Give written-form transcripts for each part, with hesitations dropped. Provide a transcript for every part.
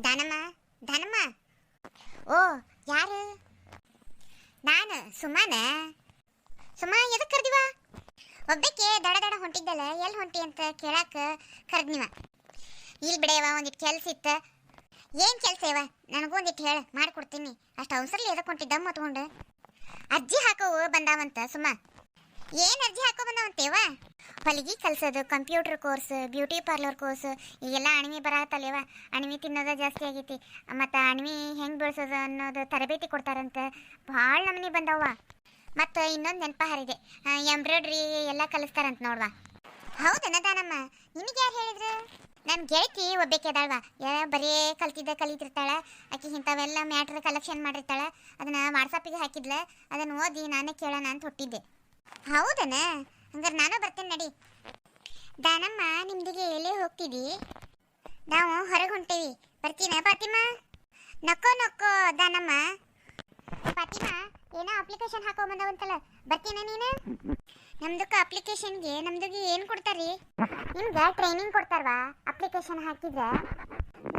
ದಾನಮ್ಮ ದಾನಮ್ಮ. ಓ ಯಾರು? ನಾನು ಸುಮಾನ. ಸುಮಾ ಎದಕ್ಕೆ ಕರ್ದಿವ? ಒಬ್ಬಕ್ಕೆ ದಡ ದಡ ಹೊಂಟಿದ್ದಲ್ಲ, ಎಲ್ಲಿ ಹೊಂಟಿ ಅಂತ ಕೇಳಾಕ ಕರ್ದ್ನಿವ. ಇಲ್ಲಿ ಬಿಡೆಯವ, ಒಂದಿಟ್ಟು ಕೆಲ್ಸ ಇತ್ತು. ಏನು ಕೆಲಸ ಇವ? ನನಗೂ ಒಂದಿಟ್ಟು ಹೇಳ, ಮಾಡಿಕೊಡ್ತೀನಿ. ಅಷ್ಟು ಅವಸರಲ್ಲಿ ಎದಕ್ಕೆ ಹೊಂಟಿದ್ದ ಮತ್ಕೊಂಡು? ಅರ್ಜಿ ಹಾಕೋವು ಬಂದಾವಂತ ಸುಮಾ. ಏನು ಅರ್ಜಿ ಹಾಕೋ ಬಂದಾವಂತೇವ? ಹೊಲಿಗೆ ಕಲ್ಸೋದು, computer course, beauty parlour course, ಈಗೆಲ್ಲ ಅಣಿವಿ ಬರತ್ತಲ್ಲೇವ. ಅಣಿವಿ ತಿನ್ನೋದು ಜಾಸ್ತಿ ಆಗೈತಿ. ಮತ್ತು ಅಣಿವಿ ಹೆಂಗೆ ಬೆಳೆಸೋದು ಅನ್ನೋದು ತರಬೇತಿ ಕೊಡ್ತಾರಂತ. ಭಾಳ ನಮೂನಿ ಬಂದವ. ಮತ್ತು ಇನ್ನೊಂದು ನೆನಪ ಹರಿದೆ, ಎಂಬ್ರಾಯ್ಡ್ರಿ ಎಲ್ಲ ಕಲಿಸ್ತಾರಂತ ನೋಡ್ವಾ. ಹೌದನ ದಾನಮ್ಮ? ನಿನಗೆ ಯಾರು ಹೇಳಿದ್ರು? ನನ್ನ ಗೆಳತಿ ಒಬ್ಬಕ್ಕೆ ಅದಾಳ್ವಾ, ಬರೀ ಕಲಿತಿರ್ತಾಳೆ. ಆಕೆ ಇಂಥವೆಲ್ಲ ಮ್ಯಾಟ್ರ್ ಕಲೆಕ್ಷನ್ ಮಾಡಿರ್ತಾಳೆ. ಅದನ್ನು ವಾಟ್ಸಪ್ಪಿಗೆ ಹಾಕಿದ್ಲ. ಅದನ್ನು ಓದಿ ನಾನೇ ಕೇಳೋಣ ಅಂತ ಹುಟ್ಟಿದ್ದೆ. ಹೌದನ? ಹಂಗಾರೆ ನಾನು ಬರ್ತೇನೆ ನಡಿ. ದಾನಮ್ಮ, ನಿಮ್ದಿಗೆ ಎಲ್ಲಿ ಹೋಗ್ತಿದ್ದಿ? ನಾವು ಹೊರಗೆ ಹೊಂಟೇವಿ. ಬರ್ತೀನ ಫಾತಿಮಾ? ನಕ್ಕೋ ನಕ್ಕೋ ದಾನಮ್ಮ. ಫಾತಿಮಾ, ಏನೋ ಅಪ್ಲಿಕೇಶನ್ ಹಾಕೋ ಬಂದವಂತಲ್ಲ, ಬರ್ತೀನ ನೀನು? ನಮ್ದಕ್ಕೆ ಅಪ್ಲಿಕೇಶನ್ಗೆ ನಮ್ದಿಗೆ ಏನು ಕೊಡ್ತಾರ್ರಿ? ನಿಮ್ಗೆ ಟ್ರೈನಿಂಗ್ ಕೊಡ್ತಾರವಾ ಅಪ್ಲಿಕೇಶನ್ ಹಾಕಿದ್ರೆ?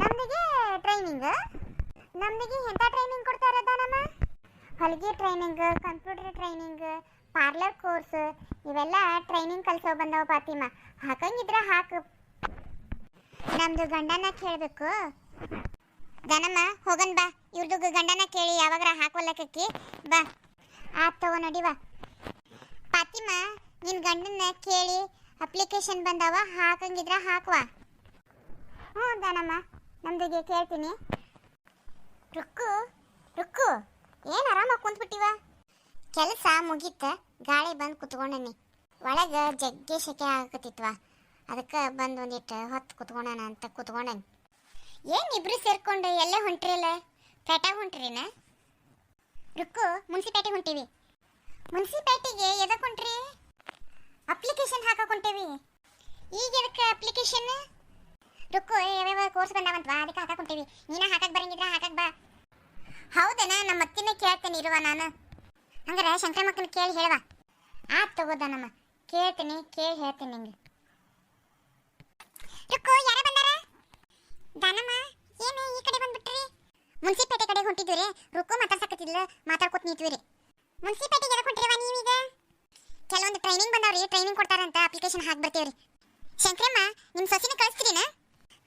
ನಮ್ದಿಗೆ ಟ್ರೈನಿಂಗ್? ನಮ್ದಿಗೆ ಎಂಥ ಟ್ರೈನಿಂಗ್ ಕೊಡ್ತಾರ ದಾನಮ್ಮ? ಹೊಲಿಗೆ training, computer training, parlour course, ಇವೆಲ್ಲ ಟ್ರೈನಿಂಗ್ ಕಲ್ಸೋ ಬಂದವ ಫಾತಿಮಾ. ಹಾಕಂಗಿದ್ರೆ ಹಾಕು. ನಮ್ದು ಗಂಡನ ಕೇಳಬೇಕು. ದಾನಮ್ಮ ಹೋಗನ್ ಬಾ. ಇವ್ರದ್ದು ಗಂಡನ ಕೇಳಿ ಯಾವಾಗಾರ ಹಾಕೋಲಕ್ಕಿ ಬಾ. ಆತ್ ತಗೋ ನಡಿವಾ. ಫಾತಿಮಾ, ನಿನ್ನ ಗಂಡನ ಕೇಳಿ ಅಪ್ಲಿಕೇಶನ್ ಬಂದವ, ಹಾಕಂಗಿದ್ರೆ ಹಾಕುವ. ಹ್ಞೂ ದಾನಮ್ಮ, ನಮ್ದಿಗೆ ಕೇಳ್ತೀನಿ. ರುಕ್ಕು ರುಕ್ಕು, ಏನು ಆರಾಮಾಗಿ ಕುಂತ್ಬಿಟ್ಟಿವ? ಕೆಲಸ ಮುಗೀತ, ಗಾಳಿ ಬಂದು ಕುತ್ಕೊಂಡನಿ. ಒಳಗೆ ಜಗ್ಗೆ ಶೆಕೆ ಆಗಕತ್ತಿತ್ವ. ಅದಕ್ಕೆ ಬಂದು ಒಂದಿಟ್ಟು ಹೊತ್ತು ಕುತ್ಕೊಳ್ಳೋಣ ಅಂತ ಕುತ್ಕೊಂಡನಿ. ಏನು ಇಬ್ರು ಸೇರ್ಕೊಂಡು ಎಲ್ಲೇ ಹೊಂಟ್ರಿಲ್ಲ? ಪೇಟೆಗೆ ಹೊಂಟ್ರಿನ? ರುಕ್ಕು, ಮುನ್ಸಿಪೇಟೆಗೆ ಹೊಂಟೀವಿ. ಮುನ್ಸಿಪೇಟೆಗೆ ಎದಕ್ಕೆ ಹೊಂಟ್ರಿ? ಅಪ್ಲಿಕೇಶನ್ ಹಾಕಕ್ಕೆ ಹೊಂಟೇವಿ. ಈಗ ಎದಕ್ಕೆ ಅಪ್ಲಿಕೇಶನ್? ರುಕ್ಕು, ಯಾವ್ಯಾವ ಕೋರ್ಸ್ ಬಂದಾವಂತವಾ, ಅದಕ್ಕೆ ಹಾಕಕ್ಕೆ ಹೊಂಟೇವಿ. ನೀನ ಹಾಕಕ್ಕೆ ಬರಂಗಿದ್ರೆ ಹಾಕಕ್ಕೆ ಬಾ. ಹೌದನ? ನಮ್ಮ ಅತ್ತಿನ ಕೇಳ್ತೇನೆ ಇರುವ ನಾನು. ಹಂಗಾರೆ ಶಂಕರಮ್ಮಕ್ಕನ ಕೇಳಿ ಹೇಳುವ. ಆತ್ ತಗೋದನಮ್ಮ, ಕೇಳ್ತೀನಿ, ಕೇಳಿ ಹೇಳ್ತೀನಿ ನಿಂಗೆ. ರುಕ್ಕು, ಯಾರ ಬಂದಾರ? ದಾನಮ್ಮ, ಏನು ಈ ಕಡೆ ಬಂದ್ಬಿಟ್ರಿ? ಮುನ್ಸಿಪೇಟೆ ಕಡೆ ಹೊಂಟಿದ್ವಿ. ರುಕ್ಕು ಮಾತಾಡ್ಸಕತ್ತಿದ್ಲ, ಮಾತಾಡ್ಕೊತ ನಿಂತ್ವಿ. ಮುನ್ಸಿಪೇಟೆಗೆ ಎದಕ್ಕೆ ಹೊಂಟಿರವ ನೀವೀಗ? ಕೆಲವೊಂದು ಟ್ರೈನಿಂಗ್ ಬಂದಾವ್ರಿ, ಟ್ರೈನಿಂಗ್ ಕೊಡ್ತಾರಂತ, ಅಪ್ಲಿಕೇಶನ್ ಹಾಕಿ ಬರ್ತೀವ್ರಿ. ಶಂಕರಮ್ಮ, ನಿಮ್ಮ ಸೊಸಿನ ಕಳಿಸ್ತೀರಿನ?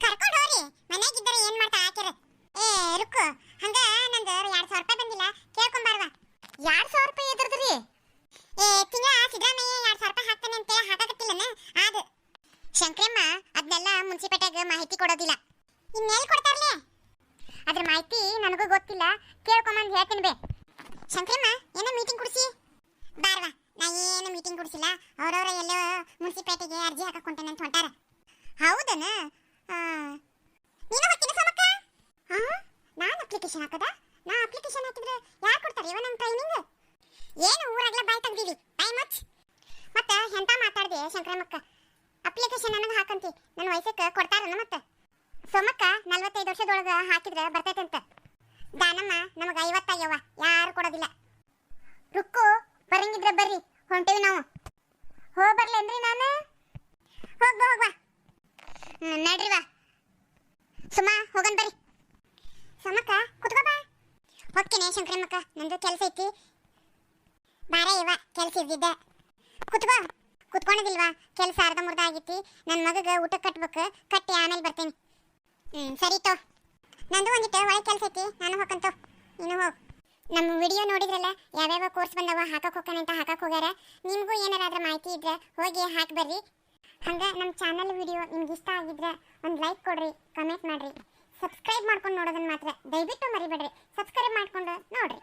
ಕರ್ಕೊಂಡು ಹೋಗ್ರಿ, ಮನೆಯಾಗಿದ್ದರೆ ಏನು ಮಾಡ್ತಾ ಹಾಕ್ಯಾರ. ಏ ರುಕ್ಕು, ಹಂಗ ನಂದು 2,000 ರೂಪಾಯಿ ಬಂದಿಲ್ಲ, ಕೇಳ್ಕೊಂಬಾರ್ವ. 2,000 ರೂಪಾಯಿ ಎದ್ರದ್ರಿ? ಏ ತಿಂಗಳ ಸಿದ್ದರಾಮಯ್ಯ 2,000 ರೂಪಾಯಿ ಹಾಕ್ತಾನೆ ಅಂತೇಳಿ ಹಾಕಾಕತ್ತಿಲ್ಲನ ಅದು. ಶಂಕರಮ್ಮ, ಅದನ್ನೆಲ್ಲ ಮುನ್ಸಿಪೇಟೆಗೆ ಮಾಹಿತಿ ಕೊಡೋದಿಲ್ಲ. ಇನ್ನೆಲ್ಲಿ ಕೊಡ್ತಾರಲೇ? ಅದ್ರ ಮಾಹಿತಿ ನನಗೂ ಗೊತ್ತಿಲ್ಲ, ಕೇಳ್ಕೊಂಬಂದು ಹೇಳ್ತೀನಿ ಬೇ. ಶಂಕರಮ್ಮ, ಏನೋ ಮೀಟಿಂಗ್ ಕೊಡಿಸಿ ಬಾರ್ವಾ. ನಾ ಏನು ಮೀಟಿಂಗ್ ಕೊಡಿಸಿಲ್ಲ, ಅವ್ರವ್ರ ಎಲ್ಲೋ ಮುನ್ಸಿಪೇಟೆಗೆ ಅರ್ಜಿ ಹಾಕಕ್ಕೆ ಹೊಂಟೇನೆ ಅಂತ ಹೊಂಟಾರ. ಹೌದನ? ನೀನು ಹೋಗ್ತೀನಿ ಸೋಮಕ್ಕ? ಹಾಂ, ನಾನು ಅಪ್ಲಿಕೇಶನ್ ಹಾಕದ? ನಾ ಅಪ್ಲಿಕೇಶನ್ ಹಾಕಿದ್ರೆ ಯಾರು ಕೊಡ್ತಾರೆ ಇವ ನಂಗೆ ಟ್ರೈನಿಂಗ್? ಏನು ಊರಾಗ್ಲ ಬಾಯ್ ತೆಗ್ದಿವಿ, ಟೈಮ್ ಹಚ್. ಮತ್ತೆ ಎಂತ ಮಾತಾಡಿದೆ ಶಂಕರಮ್ಮಕ್ಕ? ಅಪ್ಲಿಕೇಶನ್ ನನಗೆ ಹಾಕಂತಿ, ನನ್ನ ವಯಸ್ಸಕ್ಕೆ ಕೊಡ್ತಾರನ? ಮತ್ತೆ ಸೋಮಕ್ಕ 45 ವರ್ಷದೊಳಗೆ ಹಾಕಿದ್ರೆ ಬರ್ತೈತಂತ. ದಾನಮ್ಮ, ನಮಗೆ 50 ಆಗ್ಯವ, ಯಾರು ಕೊಡೋದಿಲ್ಲ. ರುಕ್ಕು, ಬರಂಗಿದ್ರೆ ಬರ್ರಿ, ಹೊಂಟೇವಿ ನಾವು. ಹೋಗಿ ಬರ್ಲೇನ್ರಿ ನಾನು? ಹೋಗ್ಬಾ ಹೋಗ್ಬಾ. ನಡ್ರಿವಾ. ಸುಮಾ, ಹೋಗನ್ ಬರ್ರಿ. ಸೋಮಕ್ಕ, ಕುತ್ಕೋ ಬಾ. ಹೋಗ್ತೀನಿ ಶಂಕರಮ್ಮಕ್ಕ, ನಂದು ಕೆಲಸ ಐತಿ. ಬಾರೇ ಇವ, ಕೆಲಸ ಇದ್ದಿದ್ದೆ. ಕುತ್ಕೋ. ಕುತ್ಕೊಂಡಿದಿಲ್ವಾ? ಕೆಲಸ ಅರ್ಧಮುರ್ಧ ಆಗೈತಿ. ನನ್ನ ಮಗಗೆ ಊಟ ಕಟ್ಬೇಕು, ಕಟ್ಟಿ ಆಮೇಲೆ ಬರ್ತೀನಿ. ಸರಿ ತೋ. ನಂದು ಒಂದಿಟ್ಟು ಒಳಗೆ ಕೆಲಸ ಐತಿ, ನಾನು ಹೋಗಂತೋ, ನೀನು ಹೋಗು. ನಮ್ಮ ವಿಡಿಯೋ ನೋಡಿದ್ರಲ್ಲ, ಯಾವ್ಯಾವ ಕೋರ್ಸ್ ಬಂದವ ಹಾಕಕ್ಕೆ ಹೋಗ್ತಾನೆ ಅಂತ ಹಾಕಕ್ಕೆ ಹೋಗ್ಯಾರ. ನಿಮಗೂ ಏನಾರಾದ್ರೂ ಮಾಹಿತಿ ಇದ್ರೆ ಹೋಗಿ ಹಾಕಿ ಬರ್ರಿ. ಹಂಗೆ ನಮ್ಮ ಚಾನಲ್ ವಿಡಿಯೋ ನಿಮ್ಗೆ ಇಷ್ಟ ಆಗಿದ್ರೆ ಒಂದು ಲೈಕ್ ಕೊಡ್ರಿ, ಕಮೆಂಟ್ ಮಾಡಿರಿ. ಸಬ್ಸ್ಕ್ರೈಬ್ ಮಾಡ್ಕೊಂಡು ನೋಡೋದನ್ನು ಮಾತ್ರ ದಯವಿಟ್ಟು ಮರಿಬೇಡ್ರಿ. ಸಬ್ಸ್ಕ್ರೈಬ್ ಮಾಡ್ಕೊಂಡು ನೋಡ್ರಿ.